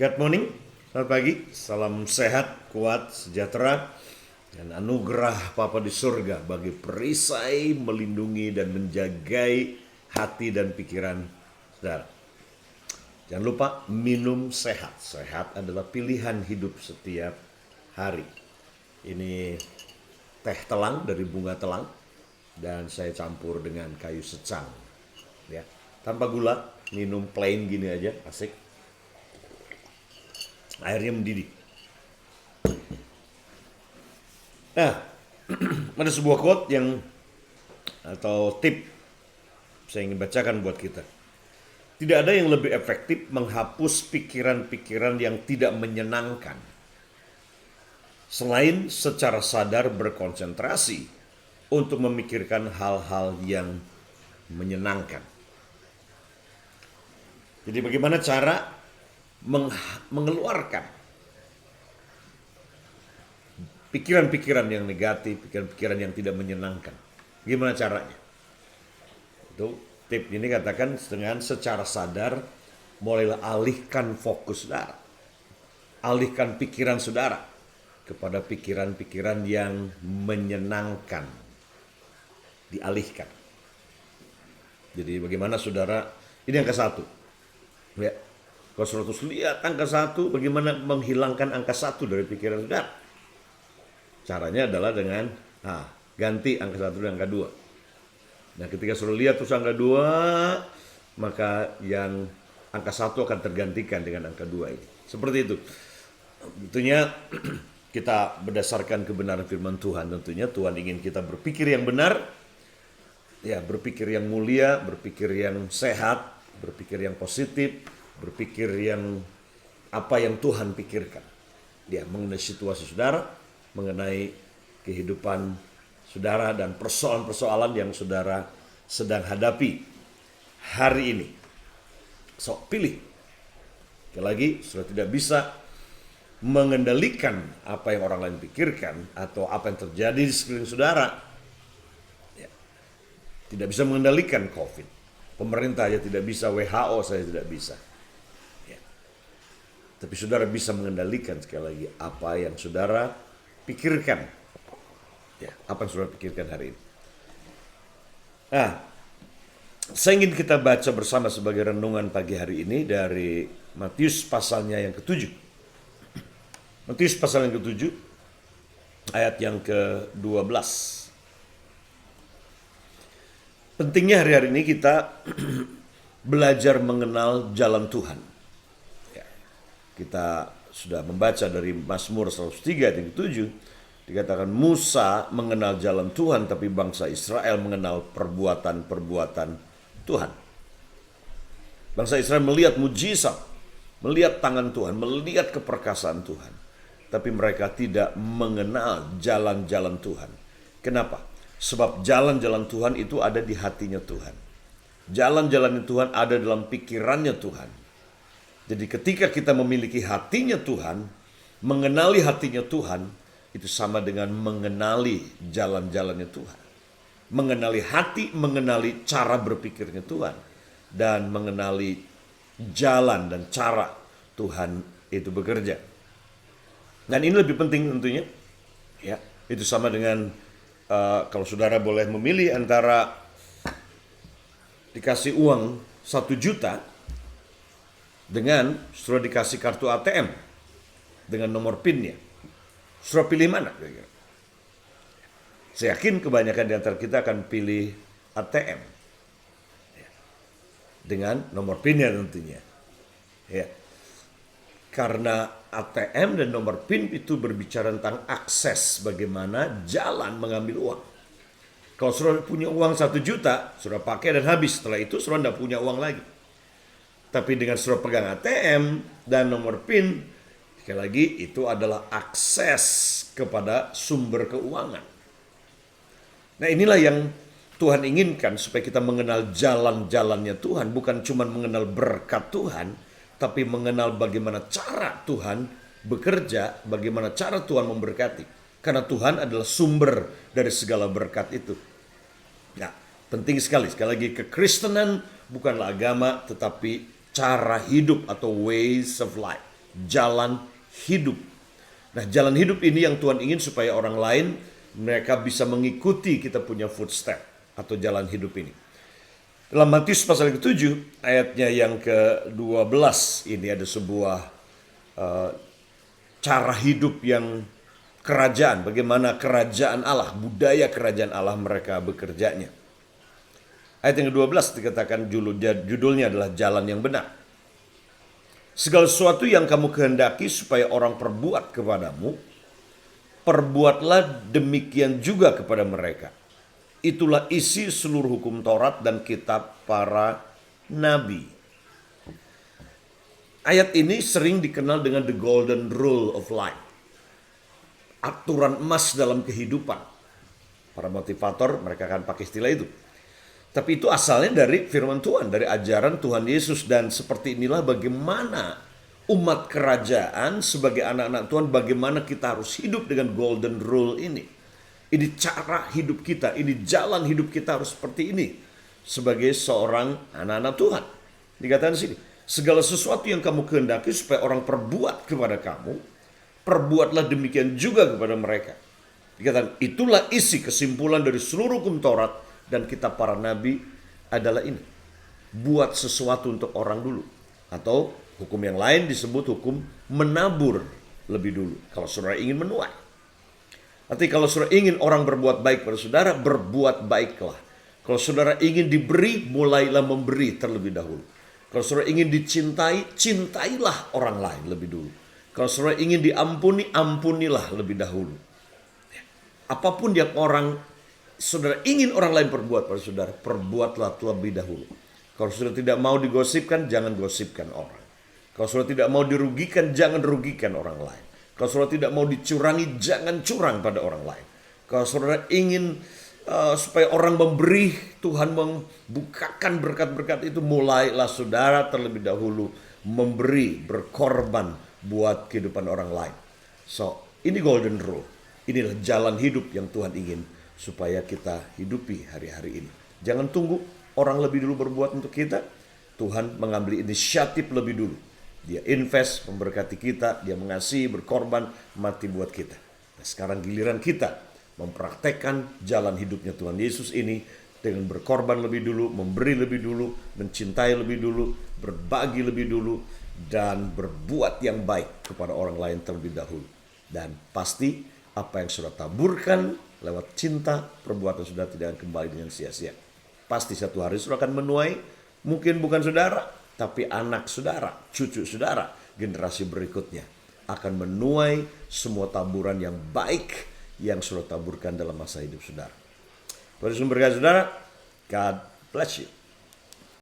Good morning, selamat pagi, salam sehat, kuat, sejahtera, dan anugerah Bapa di surga bagi perisai, melindungi, dan menjagai hati dan pikiran saudara. Jangan lupa minum sehat. Sehat adalah pilihan hidup setiap hari. Ini teh telang dari bunga telang, dan saya campur dengan kayu secang. Ya, tanpa gula, minum plain gini aja, asik. Airnya mendidih. Nah, ada sebuah quote atau tip saya ingin bacakan buat kita. Tidak ada yang lebih efektif menghapus pikiran-pikiran yang tidak menyenangkan selain secara sadar berkonsentrasi untuk memikirkan hal-hal yang menyenangkan. Jadi bagaimana cara mengeluarkan pikiran-pikiran yang negatif, pikiran-pikiran yang tidak menyenangkan? Gimana caranya? Itu tip ini katakan dengan secara sadar mulailah alihkan fokus saudara. Alihkan pikiran saudara kepada pikiran-pikiran yang menyenangkan. Dialihkan. Jadi bagaimana saudara, ini angka 1. Ya. Kalau saudara terus lihat angka 1, bagaimana menghilangkan angka 1 dari pikiran saudara? Caranya adalah dengan ganti angka 1 dan angka 2. Nah, ketika saudara lihat terus angka 2, maka yang angka 1 akan tergantikan dengan angka 2 ini. Seperti itu. Tentunya kita berdasarkan kebenaran firman Tuhan. Tentunya Tuhan ingin kita berpikir yang benar, ya, berpikir yang mulia, berpikir yang sehat, berpikir yang positif, berpikir yang apa yang Tuhan pikirkan. Dia mengenai situasi saudara, mengenai kehidupan saudara dan persoalan-persoalan yang saudara sedang hadapi hari ini. So, pilih. Sekali lagi, saudara tidak bisa mengendalikan apa yang orang lain pikirkan atau apa yang terjadi di sekeliling saudara. Ya. Tidak bisa mengendalikan COVID. Pemerintah aja tidak bisa, WHO saya tidak bisa. Tapi saudara bisa mengendalikan sekali lagi apa yang saudara pikirkan. Ya, apa yang saudara pikirkan hari ini. Nah, saya ingin kita baca bersama sebagai renungan pagi hari ini dari Matius pasalnya yang ke-7. Matius pasal yang ke-7, ayat yang ke-12. Pentingnya hari-hari ini kita belajar mengenal jalan Tuhan. Kita sudah membaca dari Mazmur 103 ayat yang ke-7, dikatakan Musa mengenal jalan Tuhan, tapi bangsa Israel mengenal perbuatan-perbuatan Tuhan. Bangsa Israel melihat mujizat, melihat tangan Tuhan, melihat keperkasaan Tuhan, tapi mereka tidak mengenal jalan-jalan Tuhan. Kenapa? Sebab jalan-jalan Tuhan itu ada di hatinya Tuhan. Jalan-jalan Tuhan ada dalam pikirannya Tuhan. Jadi ketika kita memiliki hatinya Tuhan, mengenali hatinya Tuhan, itu sama dengan mengenali jalan-jalannya Tuhan. Mengenali hati, mengenali cara berpikirnya Tuhan. Dan mengenali jalan dan cara Tuhan itu bekerja. Dan ini lebih penting tentunya. Ya, itu sama dengan kalau saudara boleh memilih antara dikasih uang 1 juta dengan saudara dikasih kartu ATM dengan nomor PIN-nya. Saudara pilih mana? Saya yakin kebanyakan di antara kita akan pilih ATM. Dengan nomor PIN-nya tentunya. Ya. Karena ATM dan nomor PIN itu berbicara tentang akses, bagaimana jalan mengambil uang. Kalau saudara punya uang 1 juta, saudara pakai dan habis. Setelah itu saudara tidak punya uang lagi. Tapi dengan saudara pegang ATM dan nomor PIN, sekali lagi itu adalah akses kepada sumber keuangan. Nah, inilah yang Tuhan inginkan, supaya kita mengenal jalan-jalannya Tuhan, bukan cuma mengenal berkat Tuhan, tapi mengenal bagaimana cara Tuhan bekerja, bagaimana cara Tuhan memberkati. Karena Tuhan adalah sumber dari segala berkat itu. Nah, penting sekali lagi, kekristenan bukanlah agama, tetapi cara hidup atau ways of life. jalan hidup. Nah, jalan hidup ini yang Tuhan ingin supaya orang lain mereka bisa mengikuti kita punya footstep atau jalan hidup ini. Dalam Matius pasal ke-7 ayatnya yang ke-12 ini ada sebuah cara hidup yang kerajaan, bagaimana kerajaan Allah, budaya kerajaan Allah mereka bekerjanya. Ayat yang ke-12 dikatakan judulnya adalah jalan yang benar. Segala sesuatu yang kamu kehendaki supaya orang perbuat kepadamu, perbuatlah demikian juga kepada mereka. Itulah isi seluruh hukum Taurat dan kitab para nabi. Ayat ini sering dikenal dengan the golden rule of life. Aturan emas dalam kehidupan. Para motivator mereka akan pakai istilah itu. Tapi itu asalnya dari firman Tuhan, dari ajaran Tuhan Yesus. Dan seperti inilah bagaimana umat kerajaan sebagai anak-anak Tuhan, bagaimana kita harus hidup dengan golden rule ini. Ini cara hidup kita, ini jalan hidup kita harus seperti ini. Sebagai seorang anak-anak Tuhan. Dikatakan di sini, segala sesuatu yang kamu kehendaki supaya orang perbuat kepada kamu, perbuatlah demikian juga kepada mereka. Dikatakan, itulah isi kesimpulan dari seluruh hukum Taurat dan kitab para nabi adalah ini. Buat sesuatu untuk orang dulu. Atau hukum yang lain disebut hukum menabur lebih dulu. Kalau saudara ingin menuai. Artinya kalau saudara ingin orang berbuat baik pada saudara, berbuat baiklah. Kalau saudara ingin diberi, mulailah memberi terlebih dahulu. Kalau saudara ingin dicintai, cintailah orang lain lebih dulu. Kalau saudara ingin diampuni, ampunilah lebih dahulu. Apapun yang saudara ingin orang lain perbuat pada saudara, perbuatlah terlebih dahulu. Kalau saudara tidak mau digosipkan, jangan gosipkan orang. Kalau saudara tidak mau dirugikan, jangan rugikan orang lain. Kalau saudara tidak mau dicurangi, jangan curang pada orang lain. Kalau saudara ingin supaya orang memberi, Tuhan membukakan berkat-berkat itu, mulailah saudara terlebih dahulu memberi, berkorban buat kehidupan orang lain. So, ini golden rule. Inilah jalan hidup yang Tuhan ingin supaya kita hidupi hari-hari ini. Jangan tunggu orang lebih dulu berbuat untuk kita. Tuhan mengambil inisiatif lebih dulu. Dia invest, memberkati kita, dia mengasihi, berkorban, mati buat kita. Nah, sekarang giliran kita mempraktekkan jalan hidupnya Tuhan Yesus ini dengan berkorban lebih dulu, memberi lebih dulu, mencintai lebih dulu, berbagi lebih dulu, dan berbuat yang baik kepada orang lain terlebih dahulu. Dan pasti apa yang sudah taburkan lewat cinta, perbuatan sudah tidak akan kembali dengan sia-sia. Pasti satu hari sudah akan menuai, mungkin bukan saudara, tapi anak saudara, cucu saudara, generasi berikutnya akan menuai semua taburan yang baik yang sudah taburkan dalam masa hidup saudara. Pada sumber saudara, God bless you.